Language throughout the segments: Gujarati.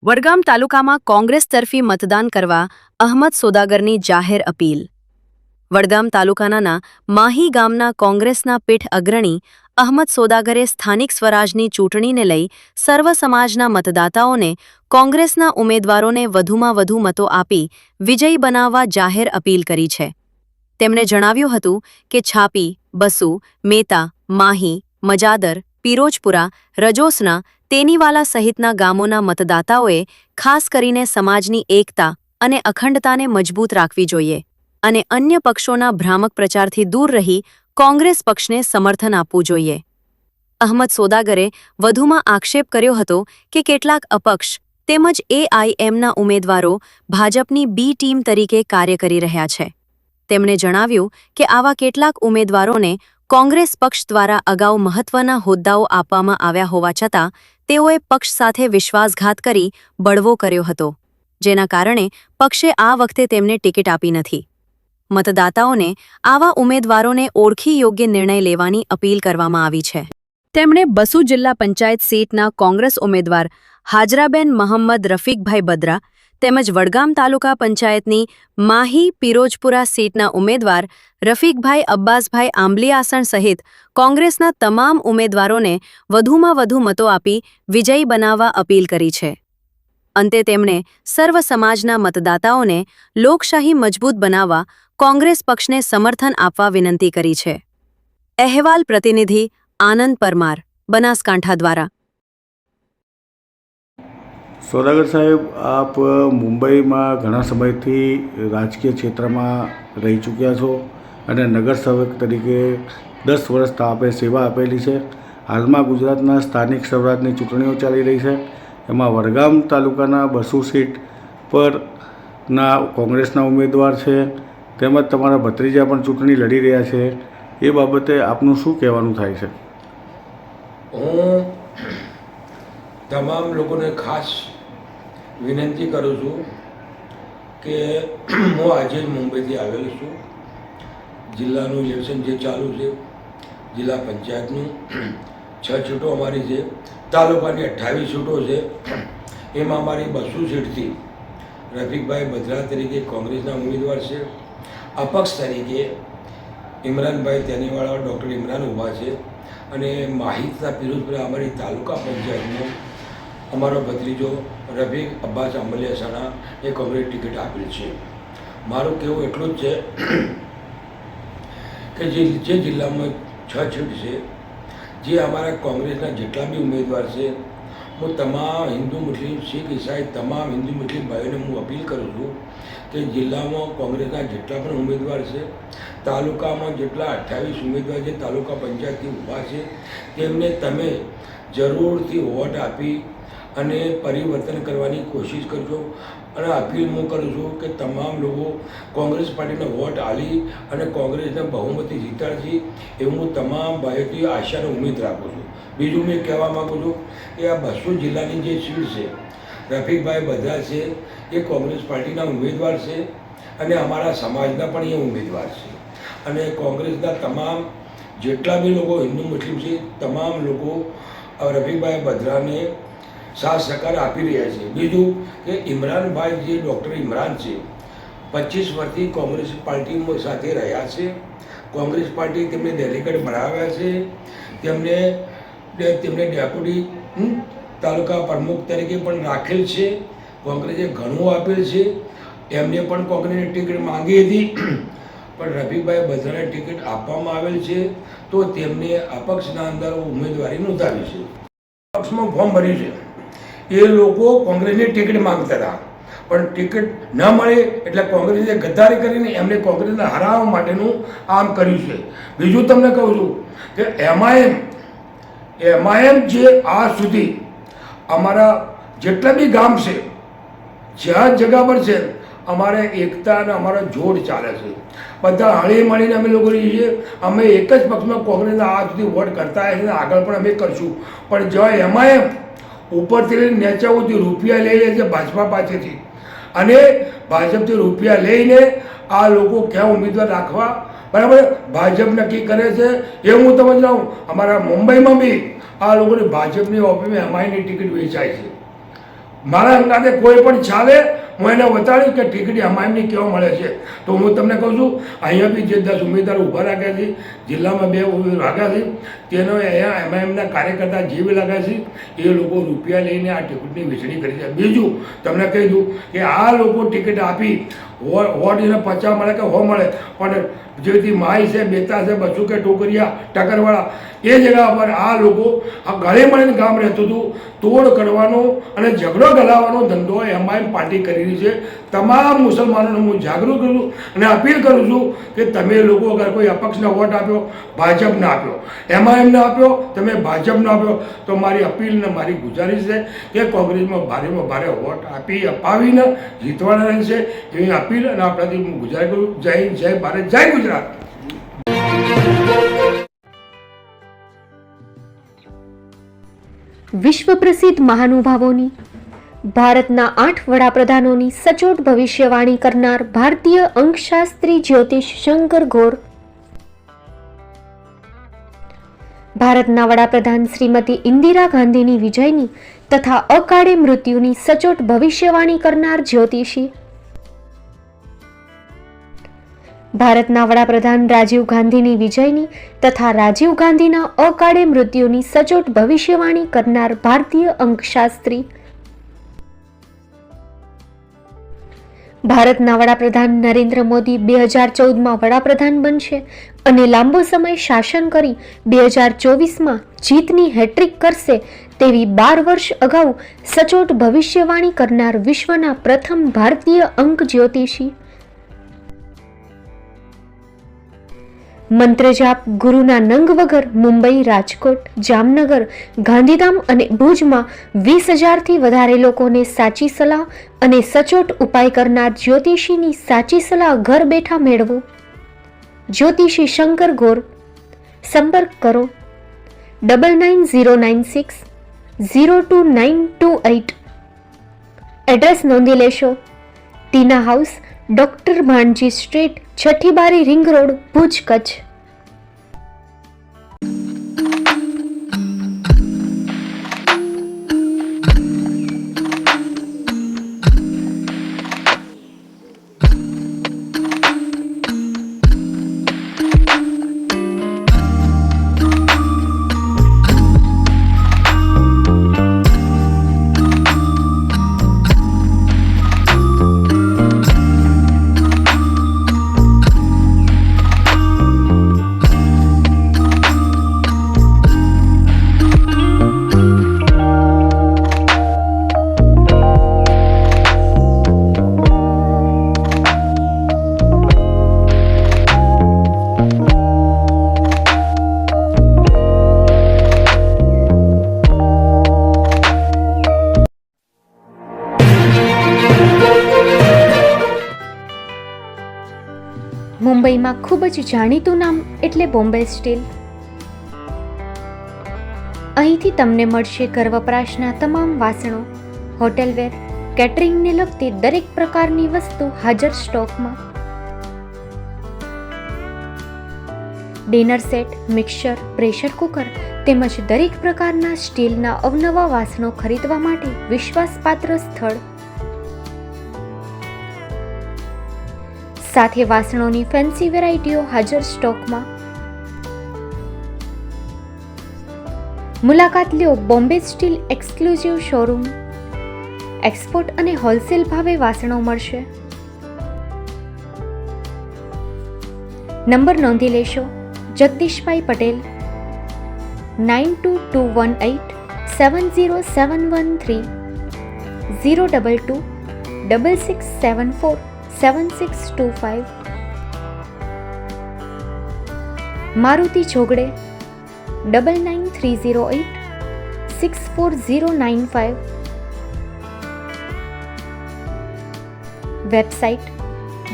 વડગામ તાલુકામાં કોંગ્રેસ તરફી મતદાન કરવા અહમદ સોદાગરની જાહેર અપીલ. વડગામ તાલુકાના માહી ગામના કોંગ્રેસના પીઠ અગ્રણી અહમદ સોદાગરે સ્થાનિક સ્વરાજની ચૂંટણીને લઈ સર્વ સમાજના મતદાતાઓને કોંગ્રેસના ઉમેદવારોને વધુમાં વધુ મતો આપી વિજયી બનાવવા જાહેર અપીલ કરી છે. તેમણે જણાવ્યું હતું કે છાપી, બસુ, મેતા, માહી, મજાદર, પિરોજપુરા, રજોસના, તેનીવાલા સહિતના ગામોના મતદાતાઓએ ખાસ કરીને સમાજની એકતા અને અખંડતાને મજબૂત રાખવી જોઈએ અને અન્ય પક્ષોના ભ્રામક પ્રચારથી દૂર રહી કોંગ્રેસ પક્ષને સમર્થન આપવું જોઈએ. અહમદ સોદાગરે વધુમાં આક્ષેપ કર્યો હતો કે કેટલાક અપક્ષ તેમજ એઆઈએમના ઉમેદવારો ભાજપની બી ટીમ તરીકે કાર્ય કરી રહ્યા છે. તેમણે જણાવ્યું કે આવા કેટલાક ઉમેદવારોને કોંગ્રેસ પક્ષ દ્વારા અગાઉ મહત્વના હોદ્દાઓ આપવામાં આવ્યા હોવા છતાં તેઓએ પક્ષ સાથે વિશ્વાસઘાત કરી બળવો કર્યો હતો, જેના કારણે પક્ષે આ વખતે તેમને ટિકિટ આપી નથી. મતદાતાઓને આવા ઉમેદવારોને ઓળખી યોગ્ય નિર્ણય લેવાની અપીલ કરવામાં આવી છે. તેમણે બસુ જિલ્લા પંચાયત સીટના કોંગ્રેસ ઉમેદવાર હાજરાબેન મહંમદ રફીકભાઈ બદ્રા તેમજ વડગામ તાલુકા પંચાયતની માહી પિરોજપુરા સીટના ઉમેદવાર રફીકભાઈ અબ્બાસભાઈ આંબલીઆસણ સહિત કોંગ્રેસના તમામ ઉમેદવારોને વધુમાં વધુ મતો આપી વિજયી બનાવવા અપીલ કરી છે. અંતે તેમણે સર્વ સમાજના મતદાતાઓને લોકશાહી મજબૂત બનાવવા કોંગ્રેસ પક્ષને સમર્થન આપવા વિનંતી કરી છે. અહેવાલ પ્રતિનિધિ આનંદ પરમાર, બનાસકાંઠા દ્વારા. સોદાગર સાહેબ, આપ મુંબઈમાં ઘણા સમયથી રાજકીય ક્ષેત્રમાં રહી ચૂક્યા છો અને નગરસેવક તરીકે 10 વર્ષ આપે સેવા આપેલી છે. હાલમાં ગુજરાતના સ્થાનિક સ્વરાજની ચૂંટણીઓ ચાલી રહી છે. એમાં વડગામ તાલુકાના બસુ સીટ પરના કોંગ્રેસના ઉમેદવાર છે તેમજ તમારા ભત્રીજા પણ ચૂંટણી લડી રહ્યા છે. એ બાબતે આપનું શું કહેવાનું થાય છે? હું તમામ લોકોને ખાસ વિનંતી કરું છું કે હું આજે મુંબઈથી આવેલો છું. જિલ્લાનું ઇલેક્શન જે ચાલુ છે, જિલ્લા પંચાયતનું 6 સીટો અમારી છે, તાલુકાની 28 સીટો છે. એમાં અમારી બસુ સીટથી રફીકભાઈ બદ્રા તરીકે કોંગ્રેસના ઉમેદવાર છે. અપક્ષ તરીકે ઇમરાનભાઈ તેનીવાળા ડૉક્ટર ઇમરાન ઊભા છે અને માહિતના પિરોજપુરા અમારી તાલુકા પંચાયતનો અમારો ભત્રીજો રફીક અબ્બાસ આંબલીઆસણા એ કોંગ્રેસ ટિકિટ આપેલ છે. મારું કહેવું એટલું જ છે કે જે જિલ્લામાં 6 સીટ છે, જે અમારા કોંગ્રેસના જેટલા બી ઉમેદવાર છે, હું તમામ હિન્દુ મુસ્લિમ શીખ ઈસાઈ તમામ હિન્દુ મુસ્લિમ ભાઈઓને હું અપીલ કરું છું કે જિલ્લામાં કોંગ્રેસના જેટલા પણ ઉમેદવાર છે, તાલુકામાં જેટલા 28 ઉમેદવાર જે તાલુકા પંચાયતથી ઊભા છે, તેમને તમે જરૂરથી વોટ આપી અને પરિવર્તન કરવાની કોશિશ કરજો. અને અપીલ હું કરું છું કે તમામ લોકો કોંગ્રેસ પાર્ટીને વોટ આપી અને કોંગ્રેસને બહુમતી જીતાડશે એવું હું તમામ ભાઈઓથી આશાને ઉમેદ રાખું છું. બીજું મેં કહેવા માગું છું કે આ બસુ જિલ્લાની જે સીટ છે, રફીકભાઈ બદ્રા છે, એ કોંગ્રેસ પાર્ટીના ઉમેદવાર છે અને અમારા સમાજના પણ એ ઉમેદવાર છે. અને કોંગ્રેસના તમામ જેટલા બી લોકો હિન્દુ મુસ્લિમ છે, તમામ લોકો રફીકભાઈ બદ્રાને સાથ સહકાર આપી રહ્યા છે. બીજું કે ઇમરાનભાઈ જે ડૉક્ટર ઇમરાન છે, 25 વર્ષથી કોંગ્રેસ પાર્ટી સાથે રહ્યા છે. કોંગ્રેસ પાર્ટી તેમને ડેલિગેટ બનાવ્યા છે, તેમને ડેપ્યુટી તાલુકા પ્રમુખ તરીકે પણ રાખેલ છે. કોંગ્રેસે ઘણું આપેલ છે. એમને પણ કોંગ્રેસની ટિકિટ માંગી હતી પણ રફીકભાઈ બદ્રાને ટિકિટ આપવામાં આવેલ છે, તો તેમને અપક્ષના અંદર ઉમેદવારી નોંધાવી છે. અપક્ષમાં ફોર્મ ભર્યું છે. એ લોકો કોંગ્રેસની ટિકિટ માંગતા હતા પણ ટિકિટ ન મળે એટલે કોંગ્રેસે ગદ્દારી કરીને એમને કોંગ્રેસને હરાવવા માટેનું આમ કર્યું છે. બીજું તમને કહું છું કે એમઆઈએમ જે આજ સુધી અમારા જેટલા બી ગામ છે, જ્યાં જગ્યા પર છે, અમારે એકતા અને અમારો જોડ ચાલે છે. બધા હળી મળીને અમે લોકો રહીએ છીએ. અમે એક જ પક્ષમાં કોંગ્રેસના આજ સુધી વોટ કરતા આવ્યા છે, આગળ પણ અમે કરશું. પણ જો એમઆઈએમ ઉપરથી લઈને નીચે સુધી રૂપિયા લઈ લે છે ભાજપા પાસેથી અને ભાજપથી રૂપિયા લઈને આ લોકો ક્યાં ઉમેદવાર રાખવા, બરાબર, ભાજપ નક્કી કરે છે. એ હું તમને જાઉં, અમારા મુંબઈમાં બી આ લોકોની ભાજપની ઓફિસમાં એમઆઈની ટિકિટ વેચાય છે. મારા અંદાજે કોઈ પણ ચાલે હું એને બતાડીશ કે ટિકિટ એમઆઈએમની કેવા મળે છે. તો હું તમને કહું છું અહીંયા બી જે 10 ઉમેદવાર ઊભા રાખ્યા છે, જિલ્લામાં 2 રાખ્યા છે, તેનો અહીંયા એમઆઈએમના કાર્યકર્તા જે બી લાગ્યા છે એ લોકો રૂપિયા લઈને આ ટિકિટની વેચણી કરી છે. બીજું તમને કહી દઉં કે આ લોકો ટિકિટ આપી વોટ એને 50 મળે કે 100 મળે, પણ જેથી માઈ છે, બેતા છે, બસુ કે ટોકરિયા ટકરવાળા એ જગ્યા પર આ લોકો આ ગળે મળીને ગામ રહેતું હતું. તોડ કરવાનો અને ઝઘડો ગલાવવાનો ધંધો એમઆઈએમ પાર્ટી કરી રહી છે. તમામ મુસલમાનોને હું જાગૃત કરું છું અને અપીલ કરું છું કે તમે લોકો અગર કોઈ અપક્ષને વોટ આપ્યો, ભાજપને આપ્યો, એમઆઈએમને આપ્યો, તમે ભાજપને આપ્યો, તો મારી અપીલ ને મારી ગુજારિશ છે કે કોંગ્રેસમાં ભારે વોટ અપાવીને જીતવાના છે એવી અપીલ અને આપણાથી હું ગુજરાત કરું. જય હિન્દ, જય ભારત, જય ગુજરાત. વિશ્વ પ્રસિદ્ધ મહાનુભાવોની, ભારતના 8 વડાપ્રધાનોની સચોટ ભવિષ્યવાણી કરનાર ભારતીય અંકશાસ્ત્રી જ્યોતિષ શંકર ગોર, ભારતના વડાપ્રધાન શ્રીમતી ઇન્દિરા ગાંધીની વિજયની તથા અકાળે મૃત્યુની સચોટ ભવિષ્યવાણી કરનાર જ્યોતિષી, ભારતના વડાપ્રધાન રાજીવ ગાંધીની વિજયની તથા રાજીવ ગાંધીના અકાળે મૃત્યુની સચોટ ભવિષ્યવાણી કરનાર ભારતીય અંકશાસ્ત્રી, ભારતના વડાપ્રધાન નરેન્દ્ર મોદી 2014માં વડાપ્રધાન બનશે અને લાંબો સમય શાસન કરી 2024માં જીતની હેટ્રિક કરશે તેવી 12 વર્ષ અગાઉ સચોટ ભવિષ્યવાણી કરનાર વિશ્વના પ્રથમ ભારતીય અંક જ્યોતિષી, મંત્રજાપ ગુરુના નંગ વગર મુંબઈ, રાજકોટ, જામનગર, ગાંધીધામ અને ભુજમાં 20,000થી વધારે લોકોને સાચી સલાહ અને સચોટ ઉપાય કરનાર જ્યોતિષીની સાચી સલાહ ઘર બેઠા મેળવો. જ્યોતિષી શંકર ગોર. સંપર્ક કરો 9909602928. એડ્રેસ નોંધી લેશો. ટીના હાઉસ, ડોક્ટર ભાણજી સ્ટ્રીટ, છઠ્ઠી બારી, રિંગ રોડ, ભુજ, કચ્છ. મુંબઈમાં ખૂબ જ જાણીતું નામ એટલે બોમ્બે સ્ટીલ. અહીંથી તમને મળશે ઘર વપરાશના તમામ વાસણો, હોટેલવેર, કેટરિંગને લગતી દરેક પ્રકારની વસ્તુ હાજર સ્ટોકમાં. Dinner set, mixer, pressure cooker તેમજ દરેક પ્રકારના સ્ટીલના અવનવા વાસણો ખરીદવા માટે વિશ્વાસપાત્ર સ્થળ. સાથે વાસણોની ફેન્સી વેરાયટીઓ હાજર સ્ટોકમાં. મુલાકાત લ્યો Bombay steel exclusive showroom. Export અને હોલસેલ ભાવે વાસણો મળશે. નંબર નોંધી લેશો. જગદીશભાઈ પટેલ 9221870713 022 6674 7625. મારુતિ ચોગડે 9930864095. Website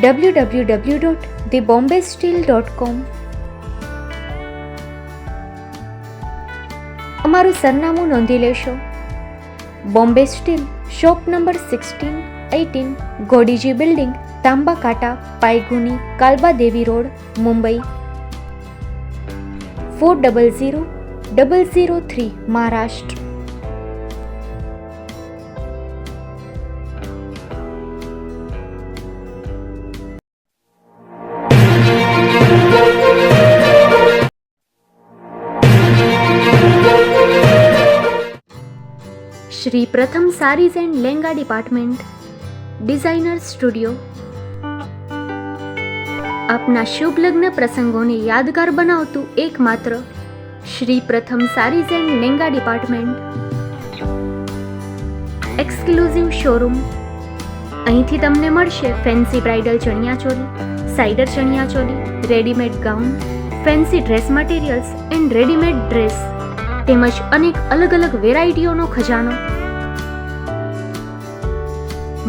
www.thebombasteel.com. અમારું સરનામું નોંધી લેશો. Bombay steel, shop number 16-18, Godiji building, Tamba Kanta, Paydhuni, Kalba Devi road, Mumbai 400003, Maharashtra. Shri Pratham saris and lehenga department, designer studio. આપના શુભ લગ્ન પ્રસંગોને યાદગાર બનાવતું એકમાત્ર Shri Pratham saris and lehenga department. Exclusive showroom. અહીંથી તમને મળશે fancy bridal chaniya choli, cider chaniya choli, readymade gown, fancy dress materials and readymade dress તેમજ અનેક અલગ અલગ વેરાયટીઓનો ખજાનો.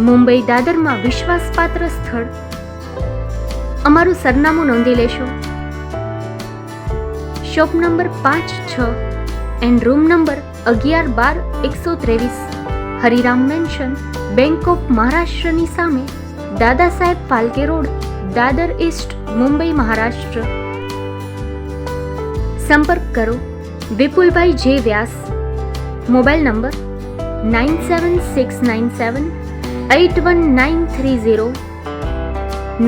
મુંબઈ દાદરમાં વિશ્વાસપાત્ર સ્થળ. અમારું સરનામું નોંધી લેશો. Shop number 5-6 and room number 11-12-123, Hariram mansion, bank of મહારાષ્ટ્રની સામે, દાદા સાહેબ ફાલ્કે રોડ, દાદર ઈસ્ટ, મુંબઈ, મહારાષ્ટ્ર. સંપર્ક કરો વિપુલભાઈ જે વ્યાસ. Mobile number 9769781930,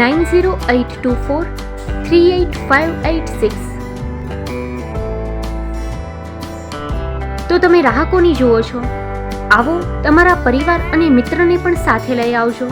9082438586. તો તમે રાહ કોની જુઓ છો? આવો, તમારા પરિવાર અને મિત્રને પણ સાથે લઈ આવજો.